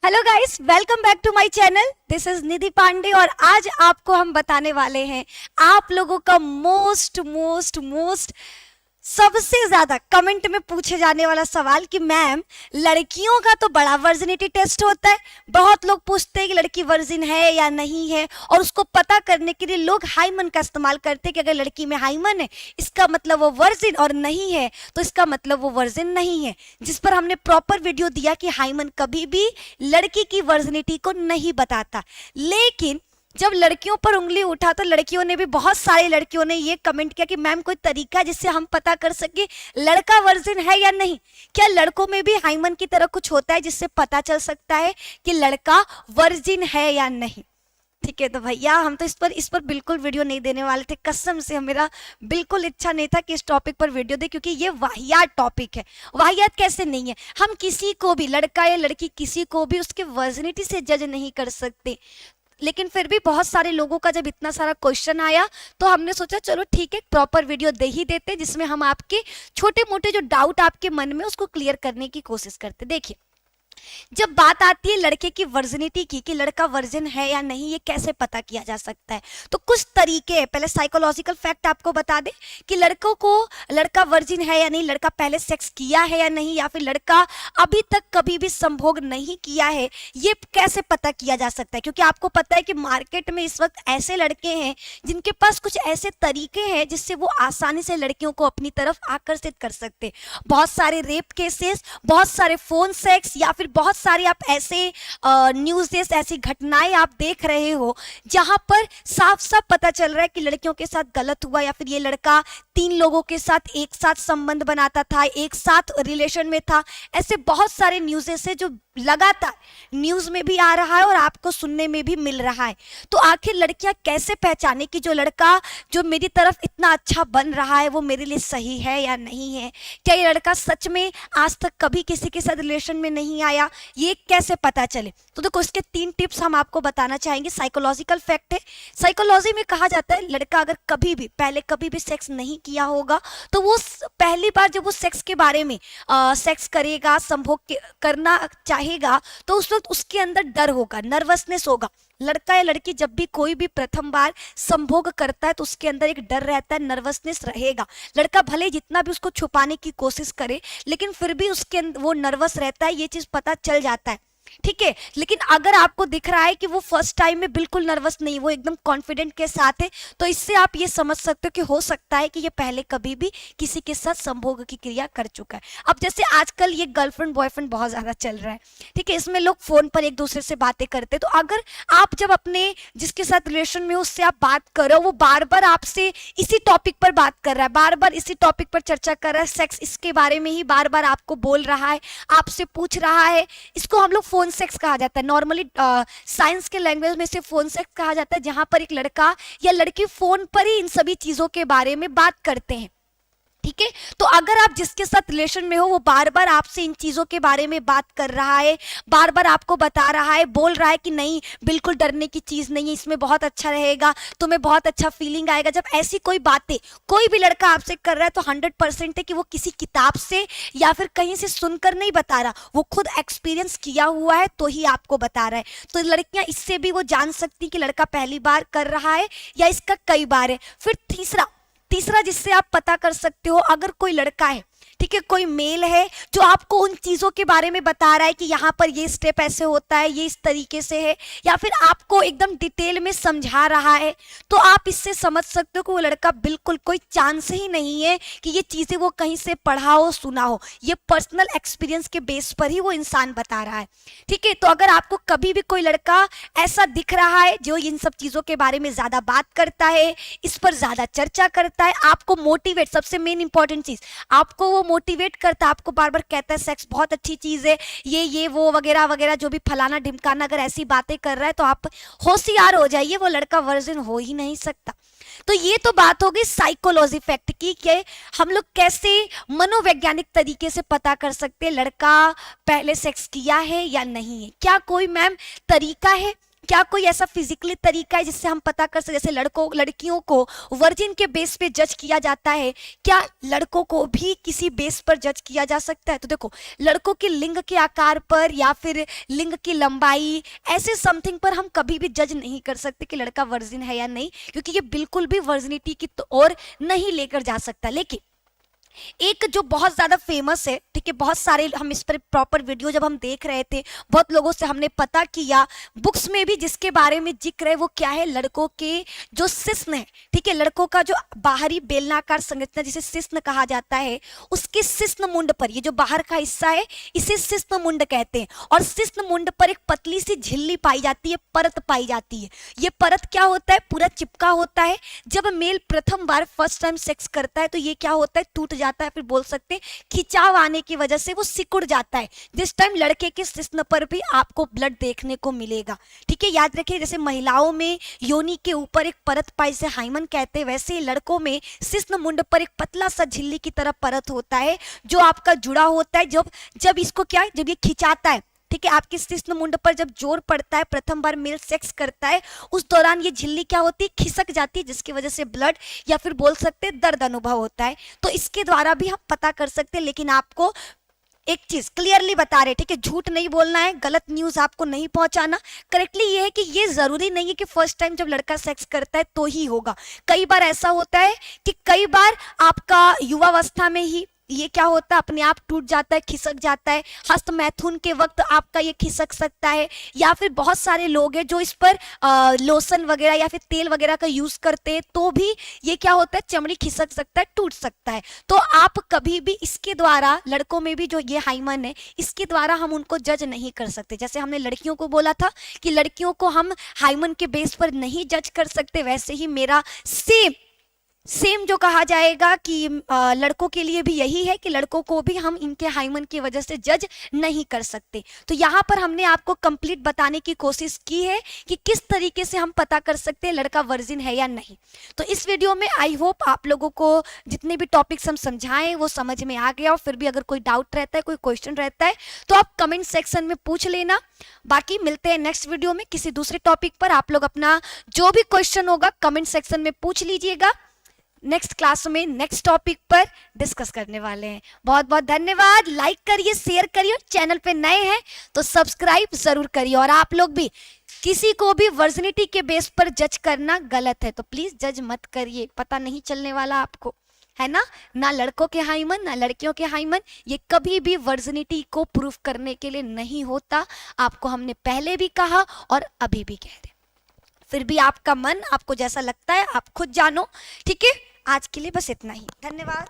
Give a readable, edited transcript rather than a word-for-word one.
Hello guys, welcome back to my channel. This is Nidhi Pandey और आज आपको हम बताने वाले हैं आप लोगों का मोस्ट सबसे ज्यादा कमेंट में पूछे जाने वाला सवाल कि मैम लड़कियों का तो बड़ा वर्जिनिटी टेस्ट होता है। बहुत लोग पूछते हैं कि लड़की वर्जिन है या नहीं है, और उसको पता करने के लिए लोग हाइमन का इस्तेमाल करते हैं कि अगर लड़की में हाइमन है इसका मतलब वो वर्जिन, और नहीं है तो इसका मतलब वो वर्जिन नहीं है। जिस पर हमने प्रॉपर वीडियो दिया कि हाइमन कभी भी लड़की की वर्जिनिटी को नहीं बताता। लेकिन जब लड़कियों पर उंगली उठा तो लड़कियों ने भी, बहुत सारी लड़कियों ने ये कमेंट किया कि मैम कोई तरीका जिससे हम पता कर सके लड़का वर्जिन है या नहीं। क्या लड़कों में भी हाइमन की तरह कुछ होता है जिससे पता चल सकता है कि लड़का वर्जिन है या नहीं? ठीक है, तो भैया हम तो इस पर बिल्कुल वीडियो नहीं देने वाले थे। कसम से मेरा बिल्कुल इच्छा नहीं था कि इस टॉपिक पर वीडियो दे, क्योंकि ये वाहियात टॉपिक है। वाहियात कैसे नहीं है, हम किसी को भी, लड़का या लड़की, किसी को भी उसके वर्जिनिटी से जज नहीं कर सकते। लेकिन फिर भी बहुत सारे लोगों का जब इतना सारा क्वेश्चन आया तो हमने सोचा चलो ठीक है, प्रॉपर वीडियो दे ही देते हैं जिसमें हम आपके छोटे मोटे जो डाउट आपके मन में उसको क्लियर करने की कोशिश करते। देखिए, जब बात आती है लड़के की वर्जिनिटी की, कि लड़का वर्जिन है या नहीं, ये कैसे पता किया जा सकता है, तो कुछ तरीके हैं। पहले साइकोलॉजिकल फैक्ट आपको बता दें कि लड़कों को लड़का वर्जिन है या नहीं, लड़का पहले सेक्स किया है या नहीं, या फिर लड़का अभी तक कभी भी संभोग नहीं किया है, ये कैसे पता किया जा सकता है। क्योंकि आपको पता है कि मार्केट में इस वक्त ऐसे लड़के हैं जिनके पास कुछ ऐसे तरीके हैं जिससे वो आसानी से लड़कियों को अपनी तरफ आकर्षित कर सकते। बहुत सारे रेप केसेस, बहुत सारे फोन सेक्स, या फिर बहुत सारी आप ऐसे न्यूज़, ऐसी घटनाएं आप देख रहे हो जहां पर साफ साफ पता चल रहा है कि लड़कियों के साथ गलत हुआ, या फिर ये लड़का 3 लोगों के साथ एक साथ संबंध बनाता था, एक साथ रिलेशन में था। ऐसे बहुत सारे न्यूज़ेस है जो लगातार न्यूज़ में भी आ रहा है और आपको सुनने में भी मिल रहा है। तो आखिर लड़कियां कैसे पहचाने कि जो लड़का जो मेरी तरफ इतना अच्छा बन रहा है वो मेरे लिए सही है या नहीं है? क्या ये लड़का सच में आज तक कभी किसी के साथ रिलेशन में नहीं आया, ये कैसे पता चले? तो देखो, इसके 3 टिप्स हम आपको बताना चाहेंगे। साइकोलॉजिकल फैक्ट है। साइकोलॉजी में कहा जाता है लड़का अगर कभी भी पहले कभी भी सेक्स नहीं किया होगा तो वो पहली बार जब वो सेक्स के बारे में सेक्स करेगा, संभोग करना चाहेगा, तो उस वक्त उसके अंदर डर होगा, नर्वसनेस होगा। लड़का या लड़की जब भी कोई भी प्रथम बार संभोग करता है तो उसके अंदर एक डर रहता है, नर्वसनेस रहेगा। लड़का भले जितना भी उसको छुपाने की कोशिश करे लेकिन फिर भी उसके अंदर वो नर्वस रहता है, ये चीज पता चल जाता है। ठीक है, लेकिन अगर आपको दिख रहा है कि वो फर्स्ट टाइम में बिल्कुल नर्वस नहीं, वो एकदम कॉन्फिडेंट के साथ है, तो इससे आप ये समझ सकते हो कि हो सकता है कि ये पहले कभी भी किसी के साथ संभोग की क्रिया कर चुका है। अब जैसे आजकल ये गर्लफ्रेंड बॉयफ्रेंड बहुत ज्यादा चल रहा है, ठीक है, इसमें लोग फोन पर एक दूसरे से बातें करते हैं। तो अगर आप जब अपने जिसके साथ रिलेशन में हो उससे आप बात करो, वो बार बार आपसे इसी टॉपिक पर बात कर रहा है, बार बार इसी टॉपिक पर चर्चा कर रहा है, सेक्स इसके बारे में ही बार बार आपको बोल रहा है, आपसे पूछ रहा है, इसको हम लोग फोन सेक्स कहा जाता है। नॉर्मली साइंस के लैंग्वेज में से फोन सेक्स कहा जाता है, जहां पर एक लड़का या लड़की फोन पर ही इन सभी चीजों के बारे में बात करते हैं। ठीक है, तो अगर आप जिसके साथ रिलेशन में हो वो बार बार आपसे इन चीजों के बारे में बात कर रहा है, बार बार आपको बता रहा है, बोल रहा है कि नहीं बिल्कुल डरने की चीज नहीं है, इसमें बहुत अच्छा रहेगा, तुम्हें बहुत अच्छा फीलिंग आएगा, जब ऐसी कोई बातें कोई भी लड़का आपसे कर रहा है तो 100% है कि वो किसी किताब से या फिर कहीं से सुनकर नहीं बता रहा, वो खुद एक्सपीरियंस किया हुआ है तो ही आपको बता रहा है। तो लड़कियां इससे भी वो जान सकती कि लड़का पहली बार कर रहा है या इसका कई बार है। फिर तीसरा जिससे आप पता कर सकते हो, अगर कोई लड़का है, ठीक है, कोई मेल है जो आपको उन चीजों के बारे में बता रहा है कि यहाँ पर ये स्टेप ऐसे होता है, ये इस तरीके से है, या फिर आपको एकदम डिटेल में समझा रहा है, तो आप इससे समझ सकते हो कि वो लड़का बिल्कुल कोई चांस ही नहीं है कि ये चीजें वो कहीं से पढ़ा हो, सुना हो, ये पर्सनल एक्सपीरियंस के बेस पर ही वो इंसान बता रहा है। ठीक है, तो अगर आपको कभी भी कोई लड़का ऐसा दिख रहा है जो इन सब चीजों के बारे में ज्यादा बात करता है, इस पर ज्यादा चर्चा करता है, आपको मोटिवेट, सबसे मेन इंपॉर्टेंट चीज, आपको वो मोटिवेट करता है, आपको बार बार कहता है सेक्स बहुत अच्छी चीज है, ये वो वगैरह वगैरह, जो भी फलाना ढिमकाना, अगर ऐसी बातें कर रहा है तो आप होशियार हो जाइए, वो लड़का वर्जिन हो ही नहीं सकता। तो ये तो बात हो गई साइकोलॉजी फैक्ट की कि हम लोग कैसे मनोवैज्ञानिक तरीके से पता कर सकते हैं लड़का पहले सेक्स किया है या नहीं है। क्या कोई मैम तरीका है क्या कोई ऐसा फिजिकली तरीका है जिससे हम पता कर सकते, जैसे लड़कों लड़कियों को वर्जिन के बेस पे जज किया जाता है, क्या लड़कों को भी किसी बेस पर जज किया जा सकता है? तो देखो, लड़कों के लिंग के आकार पर या फिर लिंग की लंबाई, ऐसे समथिंग पर हम कभी भी जज नहीं कर सकते कि लड़का वर्जिन है या नहीं, क्योंकि ये बिल्कुल भी वर्जिनिटी की ओर नहीं लेकर जा सकता। लेकिन एक जो बहुत ज्यादा फेमस है, ठीक है, बहुत सारे हम इस पर प्रॉपर वीडियो जब हम देख रहे थे, बहुत लोगों से हमने पता किया, बुक्स में भी जिसके बारे में जिक्र है वो क्या है, लड़कों के जो सिस्न है, ठीक है, लड़कों का जो बाहरी बेलनाकार संरचना जिसे सिस्न कहा जाता है, उसके सिस्न मुंड पर, ये जो बाहर का हिस्सा है इसे सिस्न मुंड कहते हैं, और सिस्न मुंड पर एक पतली सी झिल्ली पाई जाती है, परत पाई जाती है। ये परत क्या होता है, पूरा चिपका होता है। जब मेल प्रथम बार फर्स्ट टाइम सेक्स करता है तो ये क्या होता है, टूट जाता है, फिर बोल सकते हैं खिंचाव आने की वजह से वो सिकुड़ जाता है। जिस टाइम लड़के के सिस्न पर भी आपको ब्लड देखने को मिलेगा, ठीक है, याद रखिए, जैसे महिलाओं में योनि के ऊपर एक परत पाई से हाइमन कहते हैं, वैसे ही लड़कों में सिस्न मुंड पर एक पतला सा झिल्ली की तरह परत होता है जो आपका जुड़ा होता है। जब इसको क्या है, जब ये खिंचाता है, ठीक है, आपके सिस्न मुंड पर जब जोर पड़ता है, प्रथम बार मेल सेक्स करता है, उस दौरान ये झिल्ली क्या होती है, खिसक जाती है, जिसकी वजह से ब्लड या फिर बोल सकते हैं दर्द अनुभव होता है। तो इसके द्वारा भी हम पता कर सकते हैं। लेकिन आपको एक चीज क्लियरली बता रहे, ठीक है, झूठ नहीं बोलना है, गलत न्यूज आपको नहीं पहुंचाना। करेक्टली ये है कि ये जरूरी नहीं है कि फर्स्ट टाइम जब लड़का सेक्स करता है तो ही होगा। कई बार ऐसा होता है कि कई बार आपका युवावस्था में ही ये क्या होता है, अपने आप टूट जाता है, खिसक जाता है, हस्त मैथुन के वक्त आपका ये खिसक सकता है, या फिर बहुत सारे लोग हैं जो इस पर लोशन वगैरह या फिर तेल वगैरह का यूज करते हैं, तो भी ये क्या होता है, चमड़ी खिसक सकता है, टूट सकता है। तो आप कभी भी इसके द्वारा, लड़कों में भी जो ये हाइमन है, इसके द्वारा हम उनको जज नहीं कर सकते। जैसे हमने लड़कियों को बोला था कि लड़कियों को हम हाइमन के बेस पर नहीं जज कर सकते, वैसे ही मेरा सेम जो कहा जाएगा कि लड़कों के लिए भी यही है कि लड़कों को भी हम इनके हाइमन की वजह से जज नहीं कर सकते। तो यहाँ पर हमने आपको कंप्लीट बताने की कोशिश की है कि किस तरीके से हम पता कर सकते हैं लड़का वर्जिन है या नहीं। तो इस वीडियो में आई होप आप लोगों को जितने भी टॉपिक्स हम समझाएं वो समझ में आ गया, और फिर भी अगर कोई डाउट रहता है, कोई क्वेश्चन रहता है, तो आप कमेंट सेक्शन में पूछ लेना। बाकी मिलते हैं नेक्स्ट वीडियो में किसी दूसरे टॉपिक पर। आप लोग अपना जो भी क्वेश्चन होगा कमेंट सेक्शन में पूछ लीजिएगा। नेक्स्ट क्लास में नेक्स्ट टॉपिक पर डिस्कस करने वाले हैं। बहुत बहुत धन्यवाद। लाइक करिए, शेयर करिए, और चैनल पे नए हैं तो सब्सक्राइब जरूर करिए। और आप लोग भी किसी को भी वर्जिनिटी के बेस पर जज करना गलत है, तो प्लीज जज मत करिए, पता नहीं चलने वाला आपको, है ना लड़कों के हाइमन ना लड़कियों के हाइमन, ये कभी भी वर्जिनिटी को प्रूफ करने के लिए नहीं होता। आपको हमने पहले भी कहा और अभी भी कह रहे, फिर भी आपका मन, आपको जैसा लगता है आप खुद जानो, ठीक है। आज के लिए बस इतना ही, धन्यवाद।